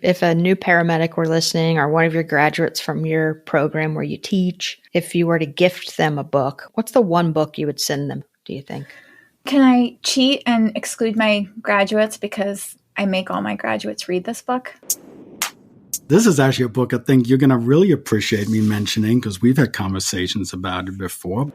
If a new paramedic were listening or one of your graduates from your program where you teach, if you were to gift them a book, what's the one book you would send them, do you think? Can I cheat and exclude my graduates because I make all my graduates read this book? This is actually a book I think you're going to really appreciate me mentioning because we've had conversations about it before.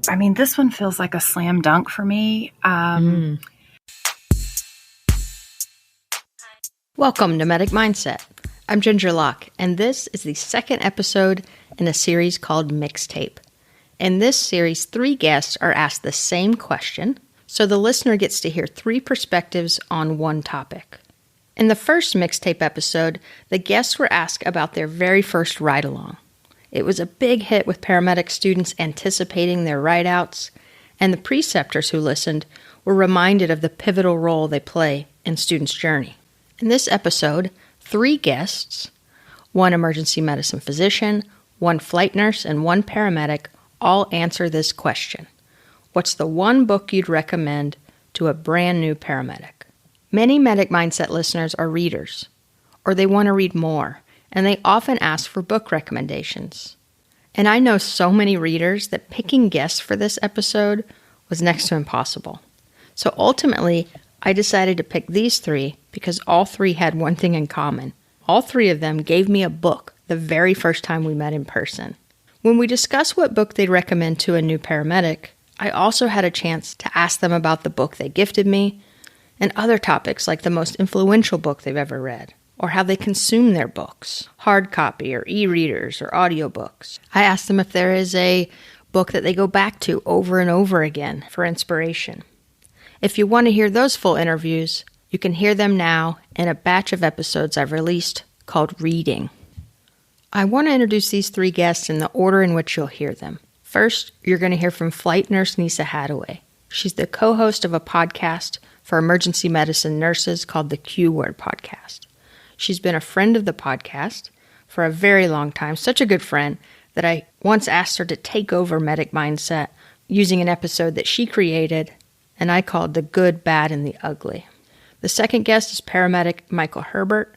I mean, this one feels like a slam dunk for me. Welcome to Medic Mindset. I'm Ginger Locke, and this is the second episode in a series called Mixtape. In this series, 3 guests are asked the same question, so the listener gets to hear 3 perspectives on one topic. In the first Mixtape episode, the guests were asked about their very first ride-along. It was a big hit with paramedic students anticipating their ride-outs, and the preceptors who listened were reminded of the pivotal role they play in students' journey. In this episode, 3 guests, 1 emergency medicine physician, 1 flight nurse, and 1 paramedic all answer this question. What's the one book you'd recommend to a brand new paramedic? Many Medic Mindset listeners are readers, or they want to read more, and they often ask for book recommendations. And I know so many readers that picking guests for this episode was next to impossible. So ultimately, I decided to pick these 3 because all 3 had one thing in common. All 3 of them gave me a book the very first time we met in person. When we discussed what book they'd recommend to a new paramedic, I also had a chance to ask them about the book they gifted me and other topics like the most influential book they've ever read or how they consume their books, hard copy or e-readers or audiobooks. I asked them if there is a book that they go back to over and over again for inspiration. If you want to hear those full interviews, you can hear them now in a batch of episodes I've released called Reading. I want to introduce these 3 guests in the order in which you'll hear them. First, you're going to hear from flight nurse Nyssa Hattaway. She's the co-host of a podcast for emergency medicine nurses called the Q Word Podcast. She's been a friend of the podcast for a very long time, such a good friend that I once asked her to take over Medic Mindset using an episode that she created and I called The Good, Bad, and the Ugly. The second guest is paramedic Michael Herbert.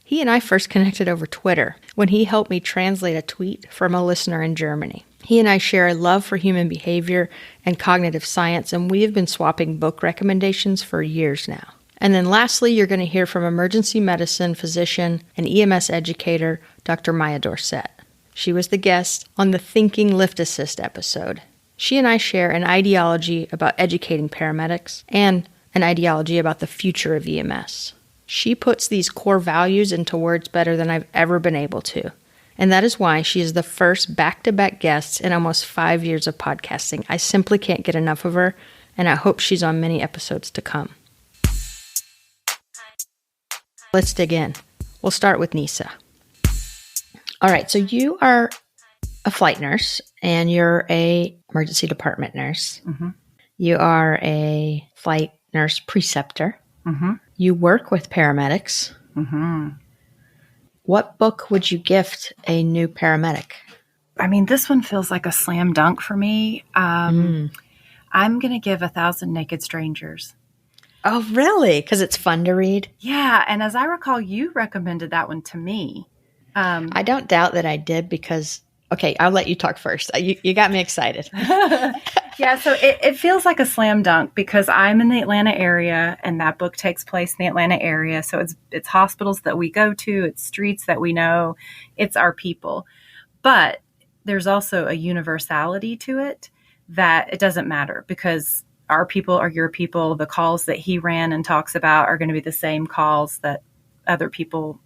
He and I first connected over Twitter when he helped me translate a tweet from a listener in Germany. He and I share a love for human behavior and cognitive science, and we have been swapping book recommendations for years now. And then lastly, you're going to hear from emergency medicine physician and EMS educator, Dr. Maia Dorsett. She was the guest on the Thinking Lift Assist episode. She and I share an ideology about educating paramedics and an ideology about the future of EMS. She puts these core values into words better than I've ever been able to. And that is why she is the first back-to-back guest in almost 5 years of podcasting. I simply can't get enough of her, and I hope she's on many episodes to come. Let's dig in. We'll start with Nyssa. All right, so you are a flight nurse, and you're a emergency department nurse. Mm-hmm. You are a flight nurse preceptor. Mm-hmm. You work with paramedics. Mm-hmm. What book would you gift a new paramedic? I mean, this one feels like a slam dunk for me. I'm going to give 1,000 Naked Strangers. Oh, really? Because it's fun to read? Yeah, and as I recall, you recommended that one to me. I don't doubt that I did because, okay, I'll let you talk first. You got me excited. Yeah, so it feels like a slam dunk because I'm in the Atlanta area and that book takes place in the Atlanta area. So it's hospitals that we go to, it's streets that we know, it's our people. But there's also a universality to it that it doesn't matter because our people are your people. The calls that he ran and talks about are going to be the same calls that other people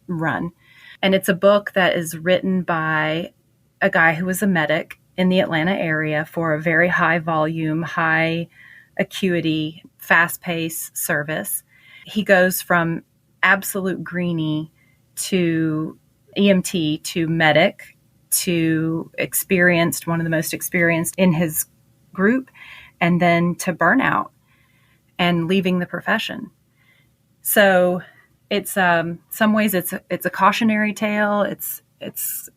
run. And it's a book that is written by a guy who was a medic in the Atlanta area for a very high volume, high acuity, fast paced service. He goes from absolute greenie to EMT to medic to experienced, one of the most experienced in his group, and then to burnout and leaving the profession. So it's some ways it's a cautionary tale. It's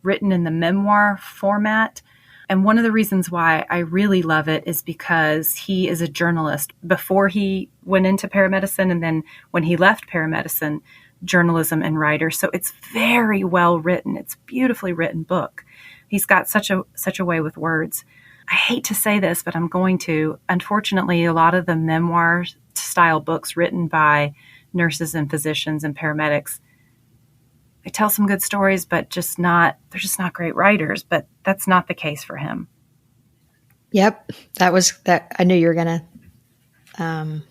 written in the memoir format. And one of the reasons why I really love it is because he is a journalist before he went into paramedicine. And then when he left paramedicine, journalism and writers. So it's very well written. It's a beautifully written book. He's got such a way with words. I hate to say this, but I'm going to. Unfortunately, a lot of the memoir style books written by nurses and physicians and paramedics, they tell some good stories, but they're just not great writers. But that's not the case for him. Yep. I knew you were going to,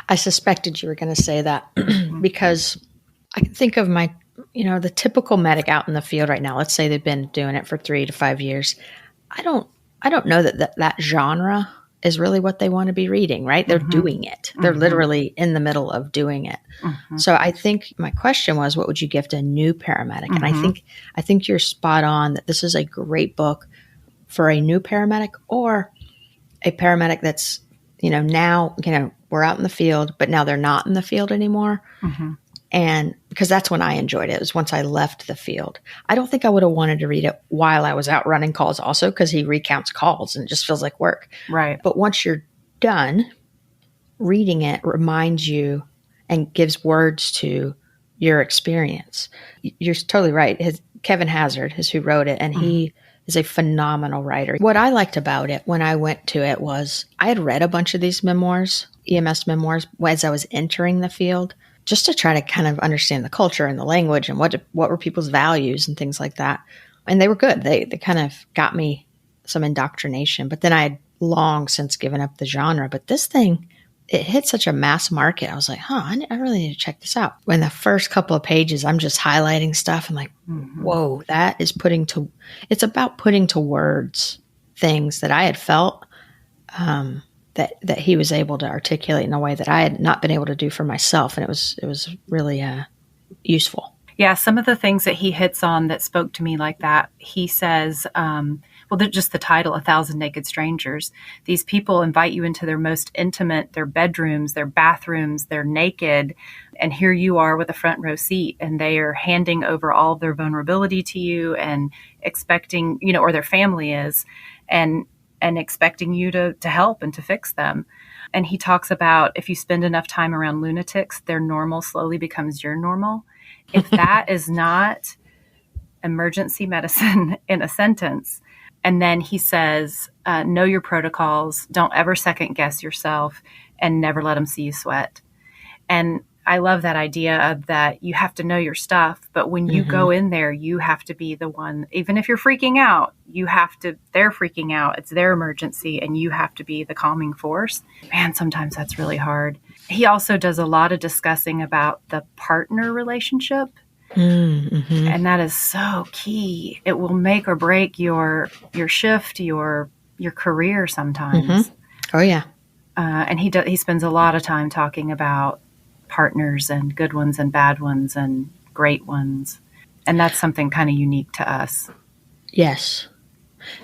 I suspected you were going to say that because I can think of the typical medic out in the field right now. Let's say they've been doing it for 3 to 5 years. I don't know that genre is really what they want to be reading, right? They're doing it. They're literally in the middle of doing it. So I think my question was, what would you gift a new paramedic? And I think you're spot on that this is a great book for a new paramedic or a paramedic that's, now, we're out in the field, but now they're not in the field anymore. And because that's when I enjoyed it. It was once I left the field. I don't think I would have wanted to read it while I was out running calls also because he recounts calls and it just feels like work. Right. But once you're done, reading it reminds you and gives words to your experience. You're totally right. Kevin Hazard is who wrote it, and he is a phenomenal writer. What I liked about it when I went to it was I had read a bunch of these memoirs, EMS memoirs, as I was entering the field, just to try to kind of understand the culture and the language and what were people's values and things like that. And they were good. They kind of got me some indoctrination. But then I had long since given up the genre. But this thing, it hit such a mass market. I was like, I really need to check this out. When the first couple of pages, I'm just highlighting stuff. I'm like, whoa, it's about putting to words things that I had felt that he was able to articulate in a way that I had not been able to do for myself. And it was really useful. Yeah, some of the things that he hits on that spoke to me like that, he says, just the title, 1,000 Naked Strangers. These people invite you into their most intimate, their bedrooms, their bathrooms, they're naked. And here you are with a front row seat, and they are handing over all of their vulnerability to you and expecting, or their family is, and expecting you to help and to fix them. And he talks about if you spend enough time around lunatics, their normal slowly becomes your normal. If that is not emergency medicine in a sentence. And then he says, know your protocols, don't ever second guess yourself, and never let them see you sweat. And I love that idea of that you have to know your stuff, but when you go in there, you have to be the one, even if you're freaking out, they're freaking out, it's their emergency, and you have to be the calming force. Man, sometimes that's really hard. He also does a lot of discussing about the partner relationship. And that is so key. It will make or break your shift, your career sometimes. Oh yeah. And he spends a lot of time talking about partners and good ones and bad ones and great ones. And that's something kind of unique to us. Yes.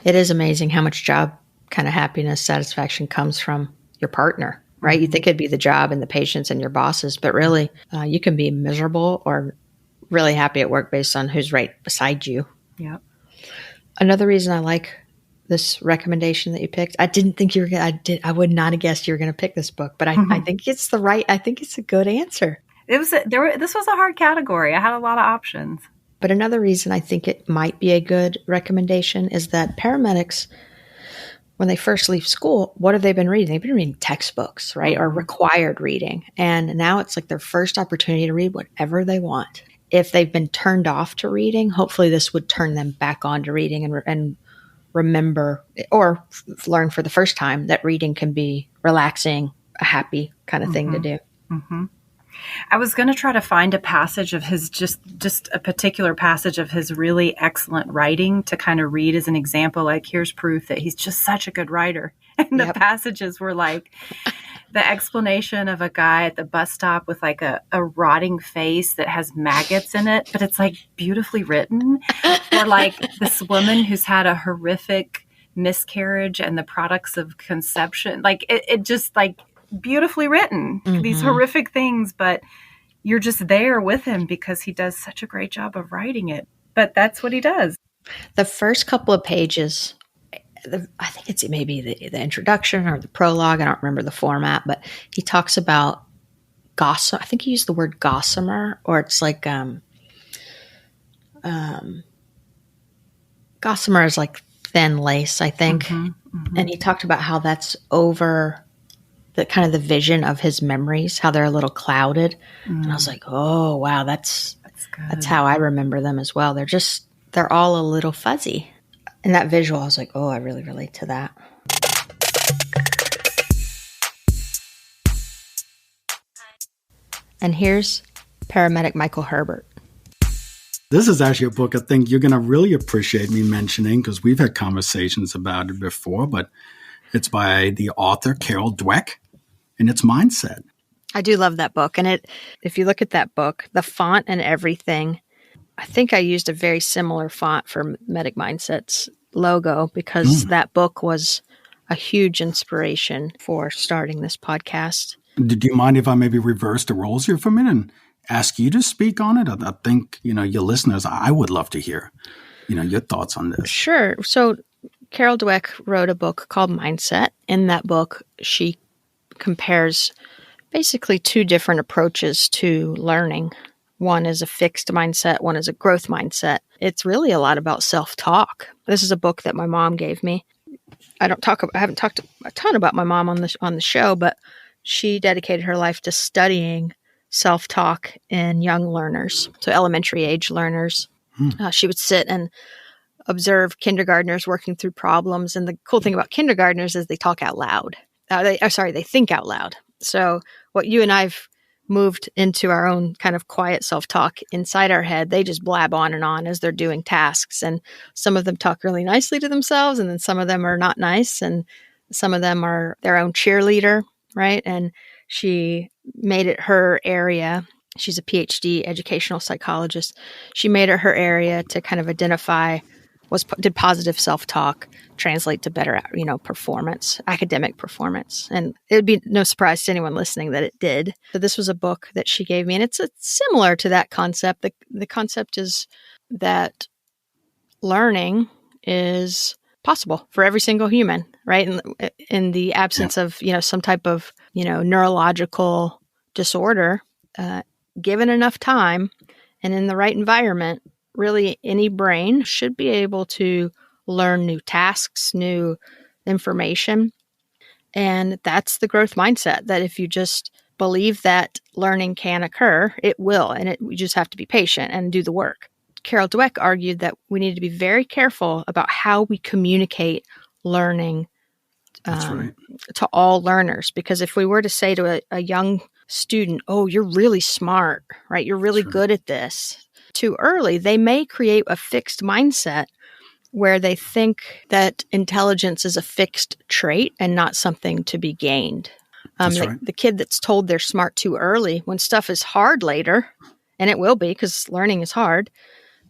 It is amazing how much job kind of happiness, satisfaction comes from your partner, right? You think it'd be the job and the patients and your bosses, but really you can be miserable or really happy at work based on who's right beside you. Yeah. Another reason I like this recommendation that you picked, I didn't think you were going to, I would not have guessed you were going to pick this book, but I think it's I think it's a good answer. This was a hard category. I had a lot of options. But another reason I think it might be a good recommendation is that paramedics, when they first leave school, what have they been reading? They've been reading textbooks, right? Or required reading. And now it's like their first opportunity to read whatever they want. If they've been turned off to reading, hopefully this would turn them back on to reading and remember or learn for the first time that reading can be relaxing, a happy kind of thing to do. I was going to try to find a passage of his, just a particular passage of his really excellent writing to kind of read as an example, like here's proof that he's just such a good writer. And the passages were like the explanation of a guy at the bus stop with like a rotting face that has maggots in it, but it's like beautifully written. Or like this woman who's had a horrific miscarriage and the products of conception. Like it just like beautifully written, these horrific things, but you're just there with him because he does such a great job of writing it. But that's what he does. The first couple of pages, I think it's maybe the introduction or the prologue. I don't remember the format, but he talks about gossamer. I think he used the word gossamer, or it's like gossamer is like thin lace, I think. And he talked about how that's over the kind of the vision of his memories, how they're a little clouded. And I was like, oh wow, that's how I remember them as well. They're all a little fuzzy. And that visual, I was like, oh, I really relate to that. And here's Paramedic Michael Herbert. This is actually a book I think you're going to really appreciate me mentioning because we've had conversations about it before, but it's by the author Carol Dweck, and it's Mindset. I do love that book. And if you look at that book, the font and everything, I think I used a very similar font for Medic Mindset's logo because that book was a huge inspiration for starting this podcast. Do you mind if I maybe reverse the roles here for a minute and ask you to speak on it? I think, your listeners, I would love to hear, your thoughts on this. Sure. So Carol Dweck wrote a book called Mindset. In that book, she compares basically two different approaches to learning. One is a fixed mindset. One is a growth mindset. It's really a lot about self-talk. This is a book that my mom gave me. I haven't talked a ton about my mom on the show, but she dedicated her life to studying self-talk in young learners, so elementary age learners. She would sit and observe kindergartners working through problems. And the cool thing about kindergartners is they talk out loud. They think out loud. So what you and I've moved into our own kind of quiet self-talk inside our head, they just blab on and on as they're doing tasks. And some of them talk really nicely to themselves, and then some of them are not nice, and some of them are their own cheerleader, right? And she made it her area. She's a PhD educational psychologist. She made it her area to kind of identify did positive self-talk translate to better, performance, academic performance. And it would be no surprise to anyone listening that it did. So this was a book that she gave me, and it's similar to that concept. The concept is that learning is possible for every single human, right? In the absence of, some type of, neurological disorder, given enough time and in the right environment, really any brain should be able to learn new tasks, new information. And that's the growth mindset, that if you just believe that learning can occur, it will. And we just have to be patient and do the work. Carol Dweck argued that we need to be very careful about how we communicate learning to all learners. Because if we were to say to a young student, oh, you're really smart, right? You're really good at this. Too early, they may create a fixed mindset where they think that intelligence is a fixed trait and not something to be gained. The kid that's told they're smart too early, when stuff is hard later, and it will be because learning is hard,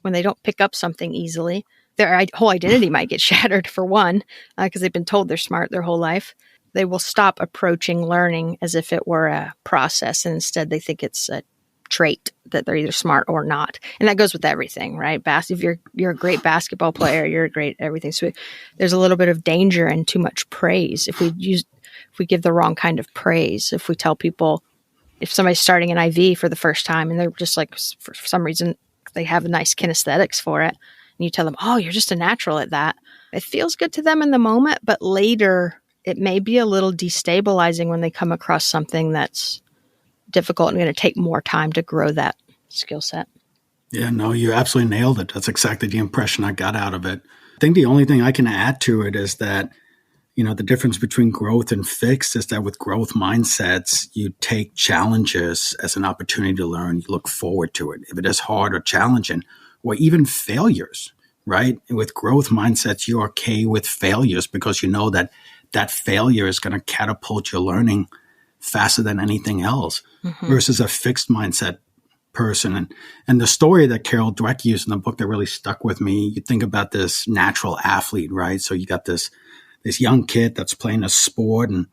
when they don't pick up something easily, their whole identity might get shattered, for one, because they've been told they're smart their whole life. They will stop approaching learning as if it were a process, and instead they think it's a trait that they're either smart or not. And that goes with everything, right? If you're a great basketball player, you're a great everything. So there's a little bit of danger in too much praise. If we give the wrong kind of praise, if we tell people, if somebody's starting an IV for the first time and they're just like, for some reason, they have nice kinesthetics for it, and you tell them, oh, you're just a natural at that. It feels good to them in the moment, but later it may be a little destabilizing when they come across something that's difficult and going to take more time to grow that skill set. Yeah, no, you absolutely nailed it. That's exactly the impression I got out of it. I think the only thing I can add to it is that, the difference between growth and fixed is that with growth mindsets, you take challenges as an opportunity to learn. You look forward to it. If it is hard or challenging, or even failures, right? With growth mindsets, you're okay with failures because you know that failure is going to catapult your learning faster than anything else, versus a fixed mindset person. And the story that Carol Dweck used in the book that really stuck with me, you think about this natural athlete, right? So you got this young kid that's playing a sport, and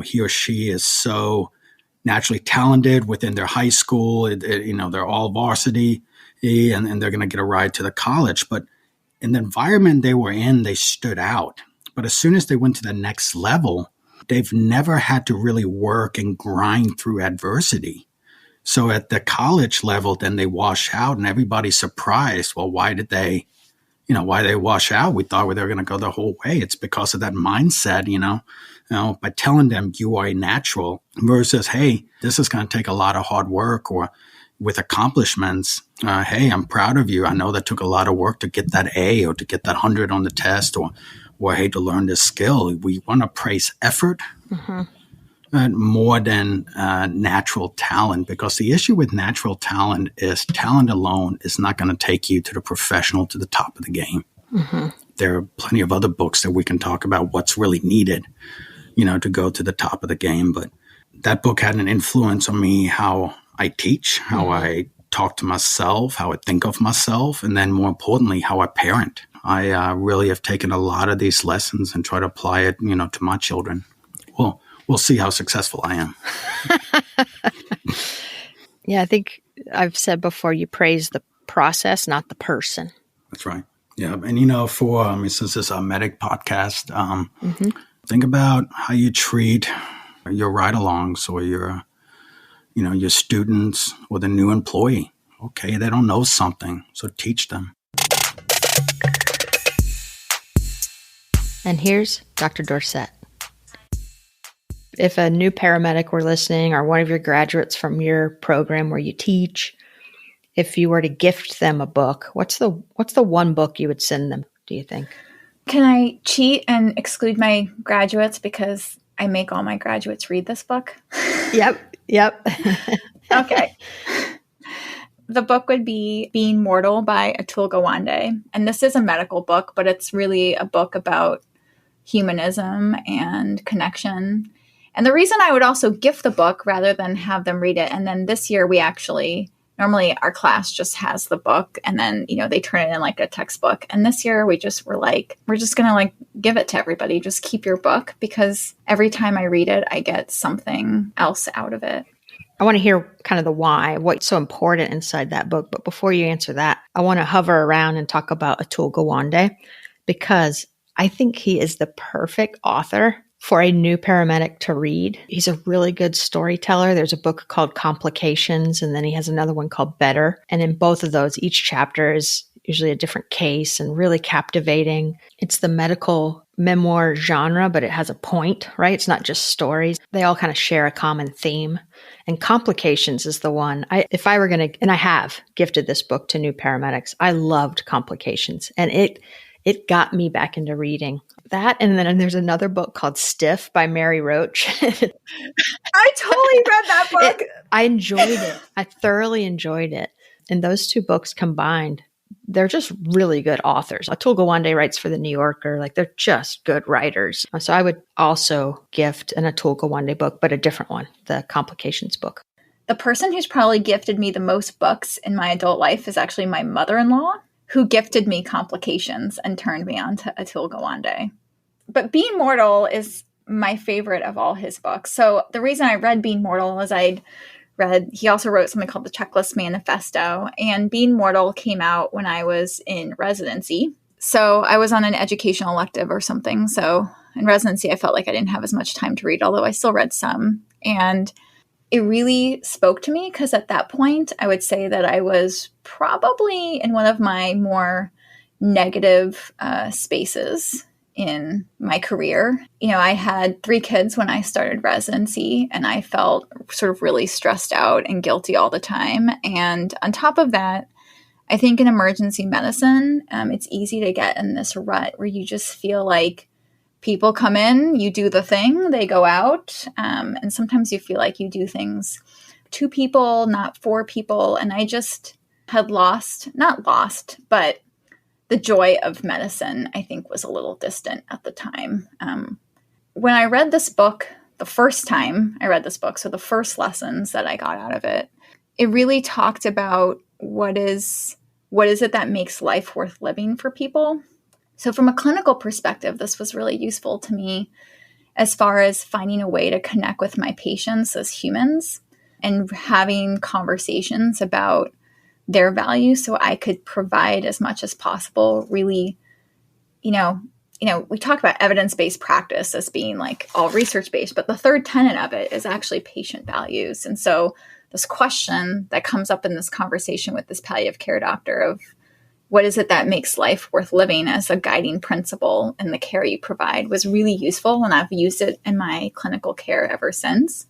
he or she is so naturally talented within their high school. They're all varsity, and they're going to get a ride to the college. But in the environment they were in, they stood out. But as soon as they went to the next level, they've never had to really work and grind through adversity. So at the college level, then they wash out and everybody's surprised. Well, why they wash out? We thought they were going to go the whole way. It's because of that mindset, by telling them you are a natural versus, hey, this is going to take a lot of hard work, or with accomplishments. Hey, I'm proud of you. I know that took a lot of work to get that A or to get that 100 on the test, or hey, to learn this skill. We want to praise effort more than natural talent, because the issue with natural talent is talent alone is not going to take you to the professional, to the top of the game. There are plenty of other books that we can talk about what's really needed, to go to the top of the game. But that book had an influence on me, how I teach, how I talk to myself, how I think of myself, and then more importantly, how I parent. I really have taken a lot of these lessons and try to apply it, to my children. Well, we'll see how successful I am. Yeah, I think I've said before, you praise the process, not the person. That's right. Yeah. And, since it's a Medic podcast, think about how you treat your ride-alongs or your students or the new employee. Okay, they don't know something, so teach them. And here's Dr. Dorsett. If a new paramedic were listening, or one of your graduates from your program where you teach, if you were to gift them a book, what's the one book you would send them, do you think? Can I cheat and exclude my graduates because I make all my graduates read this book? Yep. Okay. The book would be Being Mortal by Atul Gawande. And this is a medical book, but it's really a book about humanism and connection. And the reason I would also gift the book rather than have them read it, and then this year we actually, normally our class just has the book and then, they turn it in like a textbook. And this year we just were like, we're just going to give it to everybody. Just keep your book, because every time I read it, I get something else out of it. I want to hear kind of the why, what's so important inside that book. But before you answer that, I want to hover around and talk about Atul Gawande, because I think he is the perfect author for a new paramedic to read. He's a really good storyteller. There's a book called Complications, and then he has another one called Better. And in both of those, each chapter is usually a different case and really captivating. It's the medical memoir genre, but it has a point, right? It's not just stories. They all kind of share a common theme. And Complications is the one. If I were going to, and I have gifted this book to new paramedics, I loved Complications. And it got me back into reading that. And then there's another book called Stiff by Mary Roach. I totally read that book. I enjoyed it. I thoroughly enjoyed it. And those two books combined, they're just really good authors. Atul Gawande writes for the New Yorker. They're just good writers. So I would also gift an Atul Gawande book, but a different one, the Complications book. The person who's probably gifted me the most books in my adult life is actually my mother-in-law, who gifted me Complications and turned me on to Atul Gawande. But Being Mortal is my favorite of all his books. So the reason I read Being Mortal is he also wrote something called the Checklist Manifesto, and Being Mortal came out when I was in residency. So I was on an educational elective or something. So in residency, I felt like I didn't have as much time to read, although I still read some. And it really spoke to me because at that point, I would say that I was probably in one of my more negative spaces in my career. I had 3 kids when I started residency, and I felt sort of really stressed out and guilty all the time. And on top of that, I think in emergency medicine, it's easy to get in this rut where you just feel like people come in, you do the thing, they go out. And sometimes you feel like you do things 2 people, not 4 people. And I just had not lost, but the joy of medicine, I think, was a little distant at the time. When I read this book, the first time I read this book, so the first lessons that I got out of it, it really talked about what is it that makes life worth living for people. So from a clinical perspective, this was really useful to me as far as finding a way to connect with my patients as humans and having conversations about their values so I could provide as much as possible, really, we talk about evidence-based practice as being like all research-based, but the third tenet of it is actually patient values. And so this question that comes up in this conversation with this palliative care doctor of what is it that makes life worth living as a guiding principle in the care you provide was really useful. And I've used it in my clinical care ever since.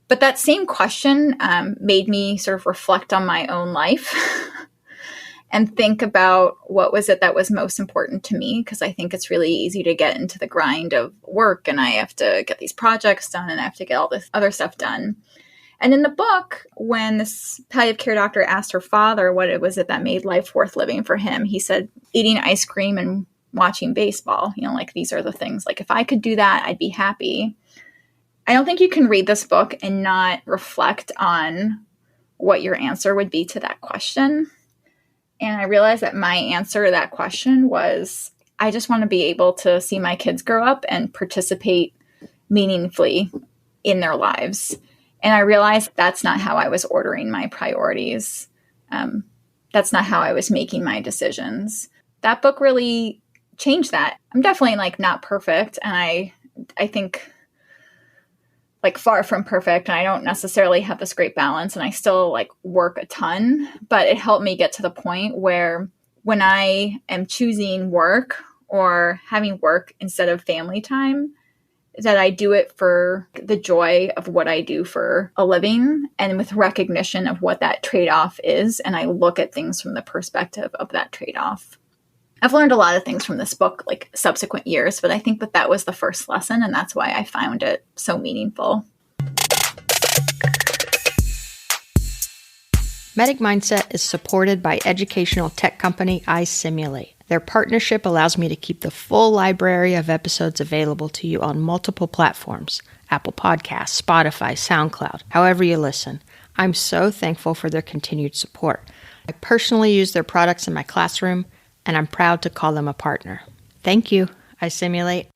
But that same question made me sort of reflect on my own life and think about what was it that was most important to me, because I think it's really easy to get into the grind of work and I have to get these projects done and I have to get all this other stuff done. And in the book, when this palliative care doctor asked her father what it was that made life worth living for him, he said eating ice cream and watching baseball. Like these are the things, like if I could do that, I'd be happy. I don't think you can read this book and not reflect on what your answer would be to that question. And I realized that my answer to that question was, I just want to be able to see my kids grow up and participate meaningfully in their lives. And I realized that's not how I was ordering my priorities. That's not how I was making my decisions. That book really changed that. I'm definitely like not perfect. And I think like far from perfect, and I don't necessarily have this great balance, and I still like work a ton, but it helped me get to the point where when I am choosing work or having work instead of family time, that I do it for the joy of what I do for a living and with recognition of what that trade-off is. And I look at things from the perspective of that trade-off. I've learned a lot of things from this book, like subsequent years, but I think that was the first lesson, and that's why I found it so meaningful. Medic Mindset is supported by educational tech company iSimulate. Their partnership allows me to keep the full library of episodes available to you on multiple platforms: Apple Podcasts, Spotify, SoundCloud, however you listen. I'm so thankful for their continued support. I personally use their products in my classroom, and I'm proud to call them a partner. Thank you, iSimulate.